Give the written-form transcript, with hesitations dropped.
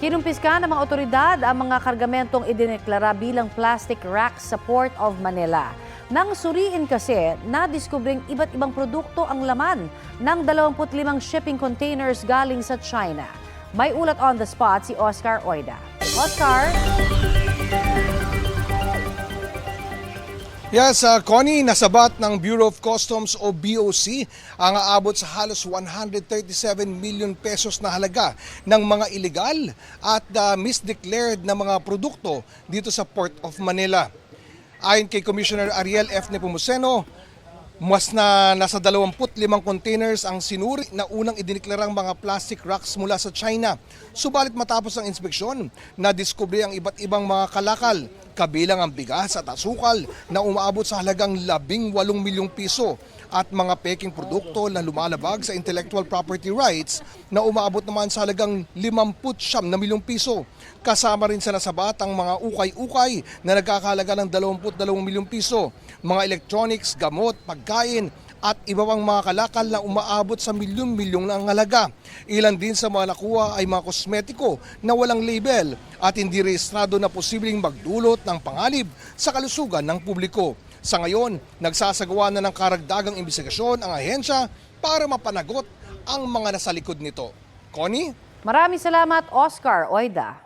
Kinumpiska ng mga otoridad ang mga kargamentong idineklara bilang plastic racks sa Port of Manila. Nang suriin kasi, nadiskubring iba't ibang produkto ang laman ng 25 shipping containers galing sa China. May ulat on the spot si Oscar Oida. Oscar? Yes, Connie, nasabat ng Bureau of Customs o BOC ang aabot sa halos 137 million pesos na halaga ng mga illegal at misdeclared na mga produkto dito sa Port of Manila. Ayon kay Commissioner Ariel F. Nepomuceno, mas na nasa 25 containers ang sinuri na unang idineklarang mga plastic racks mula sa China. Subalit matapos ang inspeksyon, nadiskubre ang iba't ibang mga kalakal, kabilang ang bigas at asukal na umaabot sa halagang 18 milyong piso at mga peking produkto na lumalabag sa intellectual property rights na umaabot naman sa halagang 59 milyong piso. Kasama rin sa nasabat ang mga ukay-ukay na nagkakahalaga ng 22 milyong piso, mga electronics, gamot, pagkain at iba pang mga kalakal na umaabot sa milyon-milyong ng halaga. Ilan din sa mga nakuha ay mga kosmetiko na walang label at hindi rehistrado na posibleng magdulot ng panganib sa kalusugan ng publiko. Sa ngayon, nagsasagawa na ng karagdagang imbestigasyon ang ahensya para mapanagot ang mga nasa likod nito. Connie? Maraming salamat, Oscar Oida.